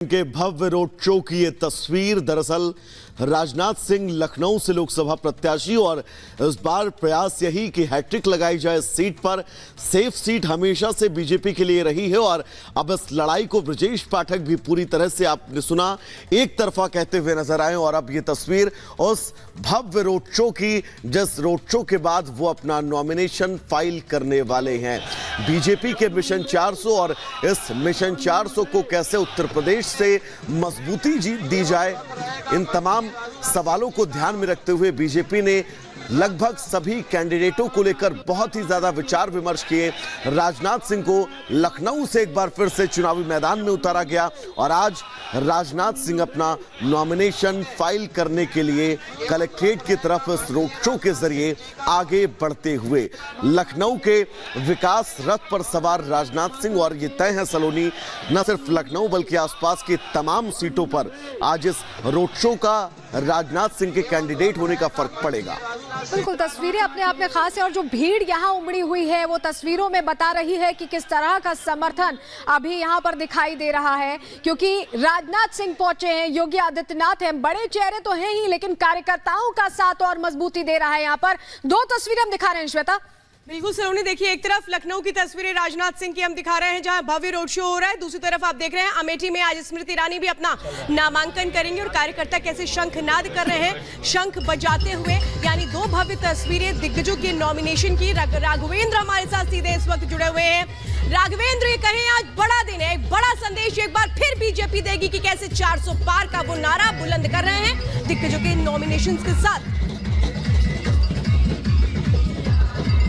के भव्य road show की ये तस्वीर दरअसल राजनाथ सिंह लखनऊ से लोकसभा प्रत्याशी और इस बार प्रयास यही कि हैट्रिक लगाई जाए इस सीट पर। सेफ सीट हमेशा से बीजेपी के लिए रही है और अब इस लड़ाई को ब्रजेश पाठक भी पूरी तरह से आपने सुना एक तरफा कहते हुए नजर आए। और अब ये तस्वीर उस भव्य रोड शो की जिस रोड शो के बाद वो अपना नॉमिनेशन फाइल करने वाले हैं। बीजेपी के मिशन 400 और इस मिशन 400 को कैसे उत्तर प्रदेश से मजबूती दी जाए, इन तमाम सवालों को ध्यान में रखते हुए बीजेपी ने लगभग सभी कैंडिडेटों को लेकर बहुत ही ज्यादा विचार विमर्श किए। राजनाथ सिंह को लखनऊ से एक बार फिर से चुनावी मैदान में उतारा गया और आज राजनाथ सिंह अपना नॉमिनेशन फाइल करने के लिए कलेक्ट्रेट की तरफ इस रोड शो के जरिए आगे बढ़ते हुए लखनऊ के विकास रथ पर सवार राजनाथ सिंह। और ये तय है सलोनी, न सिर्फ लखनऊ बल्कि आसपास की तमाम सीटों पर आज इस रोड शो का राजनाथ सिंह के कैंडिडेट होने का फर्क पड़ेगा। बिल्कुल, तस्वीरें अपने आप में खास है और जो भीड़ यहाँ उमड़ी हुई है वो तस्वीरों में बता रही है कि किस तरह का समर्थन अभी यहाँ पर दिखाई दे रहा है, क्योंकि राजनाथ सिंह पहुंचे हैं, योगी आदित्यनाथ हैं, बड़े चेहरे तो हैं ही लेकिन कार्यकर्ताओं का साथ और मजबूती दे रहा है। यहाँ पर दो तस्वीरें हम दिखा रहे हैं श्वेता। बिल्कुल सलोनी, देखिए एक तरफ लखनऊ की तस्वीरें राजनाथ सिंह की हम दिखा रहे हैं जहां भव्य रोड शो हो रहा है, दूसरी तरफ आप देख रहे हैं अमेठी में आज स्मृति ईरानी भी अपना नामांकन करेंगे और कार्यकर्ता कैसे शंखनाद कर रहे हैं, शंख बजाते हुए। यानी दो भव्य तस्वीरें दिग्गजों के नॉमिनेशन की। राघवेंद्र हमारे साथ सीधे इस वक्त जुड़े हुए हैं। राघवेंद्र, ये कहें आज बड़ा दिन है, एक बड़ा संदेश एक बार फिर बीजेपी देगी कि कैसे 400 पार का वो नारा बुलंद कर रहे हैं दिग्गजों के नॉमिनेशन के साथ।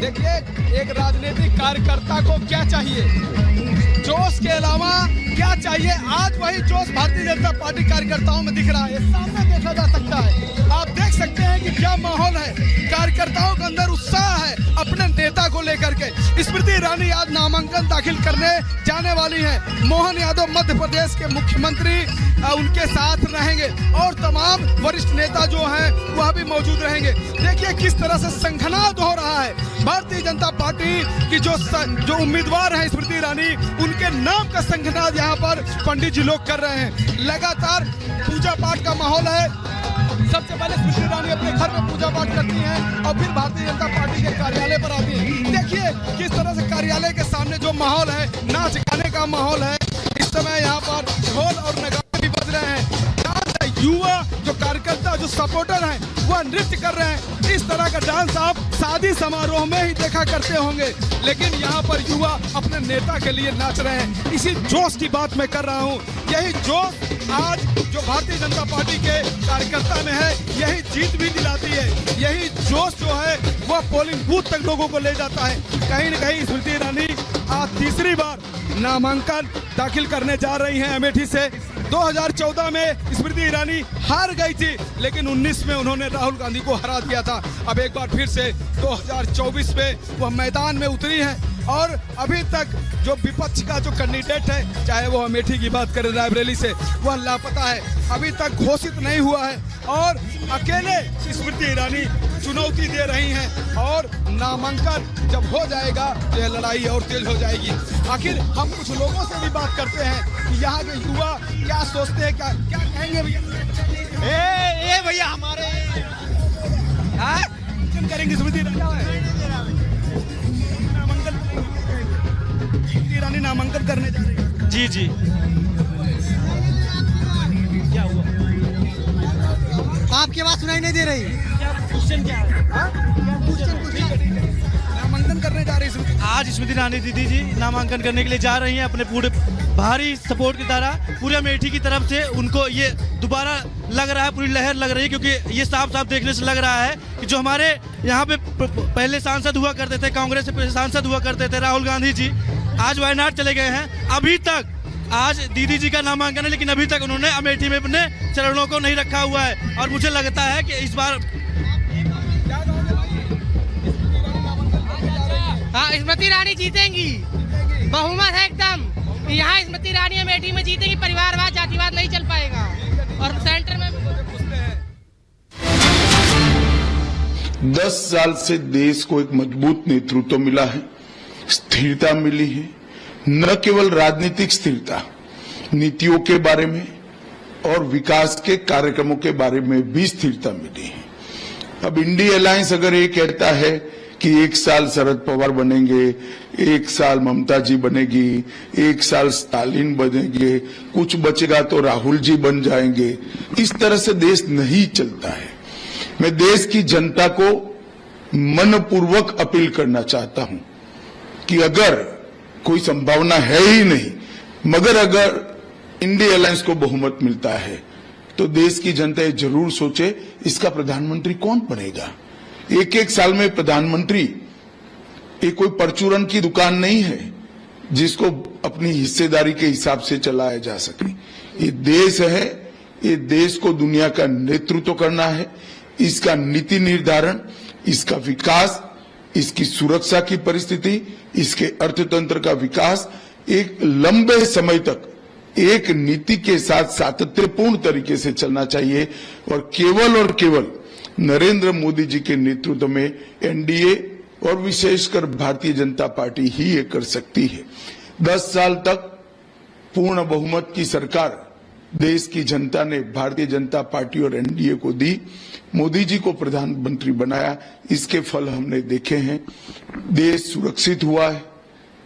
देखिए, एक राजनीतिक कार्यकर्ता को क्या चाहिए, जोश के अलावा क्या चाहिए? आज वही जोश भारतीय जनता पार्टी कार्यकर्ताओं में दिख रहा है, सामने देखा जा सकता है। आप देख सकते हैं कि क्या माहौल है, कार्यकर्ताओं के अंदर उत्साह है अपने नेता को लेकर के। स्मृति ईरानी आज नामांकन दाखिल करने जाने वाली हैं। मोहन यादव मध्य प्रदेश के मुख्यमंत्री उनके साथ रहेंगे और तमाम वरिष्ठ नेता जो हैं वह भी मौजूद रहेंगे। देखिए किस तरह से शंखनाद हो रहा है। भारतीय जनता पार्टी की जो उम्मीदवार हैं स्मृति ईरानी, उनके नाम का शंखनाद यहाँ पर पंडित जी लोग कर रहे हैं। लगातार पूजा पाठ का माहौल है। सबसे पहले स्मृति ईरानी अपने घर में पूजा पाठ करती हैं और फिर भारतीय जनता पार्टी के कार्यालय पर आती हैं। देखिए किस तरह से कार्यालय के सामने जो माहौल है, नाच गाने का माहौल है। इस समय यहाँ पर ढोल और नगाड़े भी बज रहे हैं। युवा जो कार्यकर्ता जो सपोर्टर हैं वह नृत्य कर रहे हैं। इस तरह का डांस आप शादी समारोह में ही देखा करते होंगे, लेकिन यहाँ पर युवा अपने नेता के लिए नाच रहे हैं। इसी जोश की बात मैं कर रहा हूँ। यही जोश आज जो भारतीय जनता पार्टी के कार्यकर्ता में है, यही जीत भी दिलाती है। यही जोश जो है वह पोलिंग बूथ तक लोगों को ले जाता है। कहीं न कहीं स्मृति ईरानी आज तीसरी बार नामांकन दाखिल करने जा रही हैं अमेठी से। 2014 में स्मृति ईरानी हार गई थी, लेकिन 19 में उन्होंने राहुल गांधी को हरा दिया था। अब एक बार फिर से 2024 में वह मैदान में उतरी है और अभी तक जो विपक्ष का जो कैंडिडेट है, चाहे वो अमेठी की बात करें रायबरेली से, वह लापता है, अभी तक घोषित नहीं हुआ है और अकेले स्मृति ईरानी चुनौती दे रही हैं। और नामांकन जब हो जाएगा तो यह लड़ाई और तेज हो जाएगी। आखिर हम कुछ लोगों से भी बात करते हैं कि यहाँ के युवा क्या सोचते हैं, क्या कहेंगे भैया? भैया हमारे करेंगे स्मृति ईरानी नामांकन करने जा रही है। जी जी, क्या हुआ? आपकी आवाज सुनाई नहीं दे रही। क्वेश्चन क्या है? नामांकन करने जा रही है आज स्मृति ईरानी दीदी जी नामांकन करने के लिए जा रही हैं। अपने पूरे भारी सपोर्ट की तरह पूरे अमेठी की तरफ से उनको ये दोबारा लग रहा है, पूरी लहर लग रही है, क्योंकि ये साफ साफ देखने से लग रहा है कि जो हमारे यहाँ पे पहले सांसद हुआ करते थे, कांग्रेस से सांसद हुआ करते थे राहुल गांधी जी, आज वायनाड चले गए हैं। अभी तक आज दीदी जी का नामांकन है, लेकिन अभी तक उन्होंने अमेठी में अपने चरणों को नहीं रखा हुआ है। और मुझे लगता है कि इस बार स्मृति ईरानी जीतेंगी, बहुमत है एकदम। यहाँ स्मृति ईरानी अमेठी में जीतेंगी, परिवारवाद जातिवाद नहीं चल पाएगा। और सेंटर में 10 साल से देश को एक मजबूत नेतृत्व मिला है, स्थिरता मिली है, न केवल राजनीतिक स्थिरता नीतियों के बारे में और विकास के कार्यक्रमों के बारे में भी स्थिरता मिली है। अब इंडी अलायंस अगर ये कहता है कि एक साल शरद पवार बनेंगे, एक साल ममता जी बनेगी, एक साल स्टालिन बनेंगे, कुछ बचेगा तो राहुल जी बन जाएंगे, इस तरह से देश नहीं चलता है। मैं देश की जनता को मनपूर्वक अपील करना चाहता हूं कि अगर कोई संभावना है ही नहीं, मगर अगर इंडिया अलायंस को बहुमत मिलता है तो देश की जनता ये जरूर सोचे इसका प्रधानमंत्री कौन बनेगा। एक एक साल में प्रधानमंत्री ये कोई परचूरन की दुकान नहीं है जिसको अपनी हिस्सेदारी के हिसाब से चलाया जा सके। ये देश है, ये देश को दुनिया का नेतृत्व करना है, इसका नीति निर्धारण, इसका विकास, इसकी सुरक्षा की परिस्थिति, इसके अर्थतंत्र का विकास एक लंबे समय तक एक नीति के साथ सातत्यपूर्ण तरीके से चलना चाहिए और केवल नरेंद्र मोदी जी के नेतृत्व में एनडीए और विशेषकर भारतीय जनता पार्टी ही ये कर सकती है। 10 साल तक पूर्ण बहुमत की सरकार देश की जनता ने भारतीय जनता पार्टी और एनडीए को दी, मोदी जी को प्रधानमंत्री बनाया, इसके फल हमने देखे हैं। देश सुरक्षित हुआ है,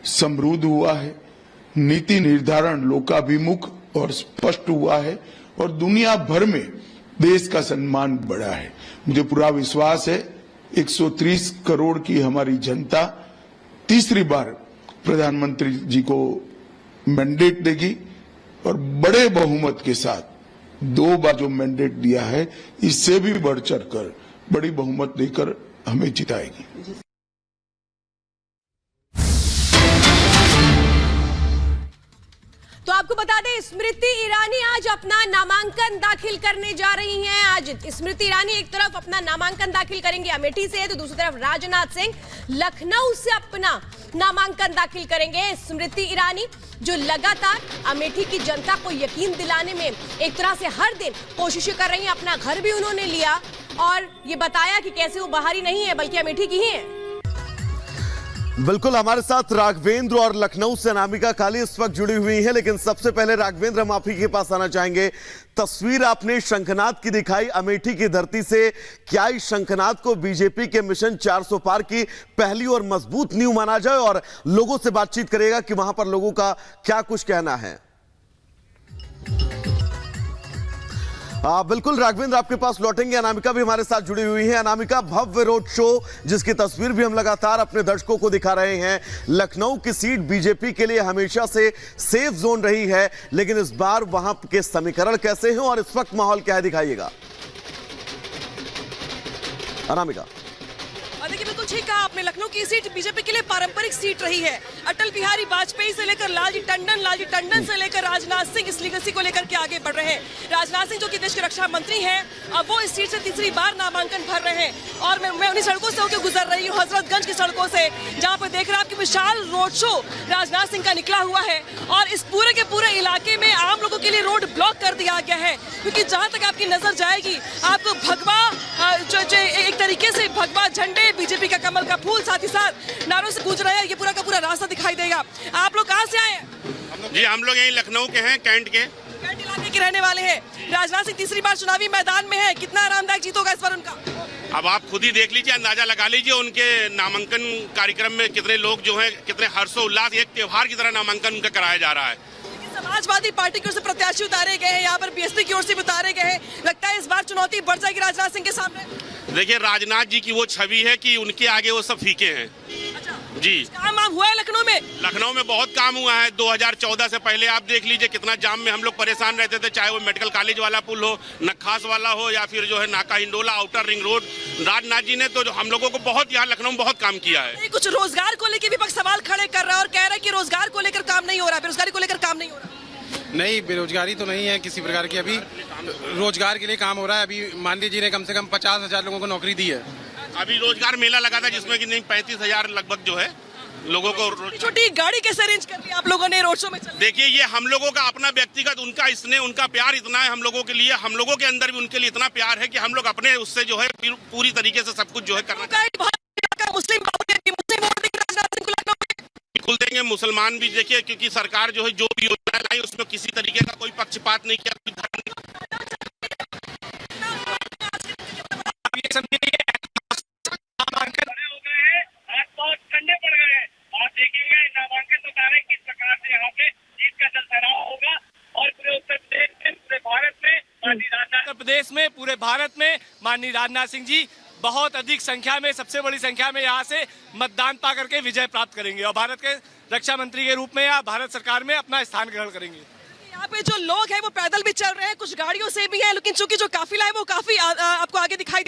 समृद्ध हुआ है, नीति निर्धारण लोकाभिमुख और स्पष्ट हुआ है और दुनिया भर में देश का सम्मान बढ़ा है। मुझे पूरा विश्वास है 130 करोड़ की हमारी जनता तीसरी बार प्रधानमंत्री जी को मैंडेट देगी और बड़े बहुमत के साथ 2 बार जो मैंडेट दिया है इससे भी बढ़ चढ़कर बड़ी बहुमत देकर हमें जिताएगी। तो आपको बता दें, स्मृति ईरानी आज अपना नामांकन दाखिल करने जा रही हैं। आज स्मृति ईरानी एक तरफ अपना नामांकन दाखिल करेंगे अमेठी से, तो दूसरी तरफ राजनाथ सिंह लखनऊ से अपना नामांकन दाखिल करेंगे। स्मृति ईरानी जो लगातार अमेठी की जनता को यकीन दिलाने में एक तरह से हर दिन कोशिशें कर रही हैं। अपना घर भी उन्होंने लिया और ये बताया कि कैसे वो बाहरी नहीं है बल्कि अमेठी की ही है। बिल्कुल, हमारे साथ राघवेंद्र और लखनऊ से अनामिका काली इस वक्त जुड़ी हुई हैं, लेकिन सबसे पहले राघवेंद्र, हम आप ही के पास आना चाहेंगे। तस्वीर आपने शंखनाद की दिखाई अमेठी की धरती से, क्या इस शंखनाद को बीजेपी के मिशन 400 पार की पहली और मजबूत नींव माना जाए और लोगों से बातचीत करेगा कि वहां पर लोगों का क्या कुछ कहना है? बिल्कुल राघवेंद्र, आपके पास लौटेंगे। अनामिका भी हमारे साथ जुड़ी हुई है। अनामिका, भव्य रोड शो जिसकी तस्वीर भी हम लगातार अपने दर्शकों को दिखा रहे हैं। लखनऊ की सीट बीजेपी के लिए हमेशा से सेफ जोन रही है, लेकिन इस बार वहां के समीकरण कैसे हैं और इस वक्त माहौल क्या है, दिखाइएगा अनामिका। देखिए, बिल्कुल ठीक कहा आपने, लखनऊ की सीट बीजेपी के लिए पारंपरिक सीट रही है। अटल बिहारी वाजपेयी से लेकर लालजी टंडन से लेकर राजनाथ सिंह इस लीगेसी को लेकर के आगे बढ़ रहे हैं। राजनाथ सिंह जो कि देश के रक्षा मंत्री हैं, अब वो इस सीट से तीसरी बार नामांकन भर रहे हैं और मैं उन्हीं सड़कों से होकर गुजर रही हूँ, हजरतगंज की सड़कों से, जहाँ पर देख रहे हैं आपकी विशाल रोड शो राजनाथ सिंह का निकला हुआ है और इस पूरे के पूरे इलाके में आम लोगों के लिए रोड ब्लॉक कर दिया गया है, क्योंकि जहाँ तक आपकी नजर जाएगी आपको भगवा, जो एक तरीके से भगवा झंडे, बीजेपी का कमल का फूल, साथ ही साथ नारों से गूंज रहा है, ये पूरा का पूरा रास्ता दिखाई देगा। आप लोग कहाँ से आए हैं? जी, हम लोग यहीं लखनऊ के हैं, कैंट इलाके के रहने वाले हैं। राजनाथ सिंह तीसरी बार चुनावी मैदान में है, कितना आरामदायक जीत होगा इस बार उनका? अब आप खुद ही देख लीजिए, अंदाजा लगा लीजिए उनके नामांकन कार्यक्रम में कितने लोग जो हैं, कितने हर्षोल्लास, एक त्योहार की तरह नामांकन उनका कराया जा रहा है। समाजवादी पार्टी की ओर से प्रत्याशी उतारे गए हैं, यहाँ पर बीएसपी की ओर से भी उतारे गए हैं। लगता है इस बार चुनौती बढ़ जाएगी राजनाथ सिंह के सामने। देखिए, राजनाथ जी की वो छवि है कि उनके आगे वो सब फीके हैं। अच्छा, जी, काम हुआ है लखनऊ में? लखनऊ में बहुत काम हुआ है। 2014 से पहले आप देख लीजिए कितना जाम में हम लोग परेशान रहते थे, चाहे वो मेडिकल कॉलेज वाला पुल हो, नक्खास वाला हो, या फिर जो है Naka Hindola, outer ring road. Rajnath ji ने तो हम लोगों को बहुत, यहाँ लखनऊ में बहुत काम किया है। कुछ रोजगार को लेकर विपक्ष सवाल खड़े कर रहा है और कह रहा है कि रोजगार को लेकर काम नहीं हो रहा, बेरोजगारी को लेकर काम नहीं हो रहा। नहीं, बेरोजगारी तो नहीं है किसी प्रकार की, अभी रोजगार के लिए काम हो रहा है। अभी मांडी जी ने कम से कम 50,000 लोगों को नौकरी दी है। अभी रोजगार मेला लगा था जिसमें कि नहीं 35,000 लगभग जो है लोगों को। छोटी गाड़ी कैसे अरेंज कर ली आप लोगों ने रोड शो में? देखिए, ये हम लोगों का अपना व्यक्तिगत, उनका स्नेह, उनका प्यार इतना है हम लोगों के लिए, हम लोगों के अंदर भी उनके लिए इतना प्यार है कि हम लोग अपने उससे जो है पूरी तरीके से सब कुछ जो है करना। मुस्लिम बिल्कुल देंगे, देखेंगे मुसलमान भी देखिए, क्योंकि सरकार जो है जो भी योजना लाई उसमें किसी तरीके का कोई पक्षपात नहीं किया, कोई धार्मिक उत्तर प्रदेश में, पूरे भारत में माननीय राजनाथ सिंह जी बहुत अधिक संख्या में, सबसे बड़ी संख्या में यहाँ से मतदान पा करके विजय प्राप्त करेंगे और भारत के रक्षा मंत्री के रूप में या भारत सरकार में अपना स्थान ग्रहण करेंगे। यहाँ पे जो लोग हैं वो पैदल भी चल रहे हैं, कुछ गाड़ियों से भी हैं, लेकिन चूंकि जो काफिला है वो काफी आपको आगे दिखाई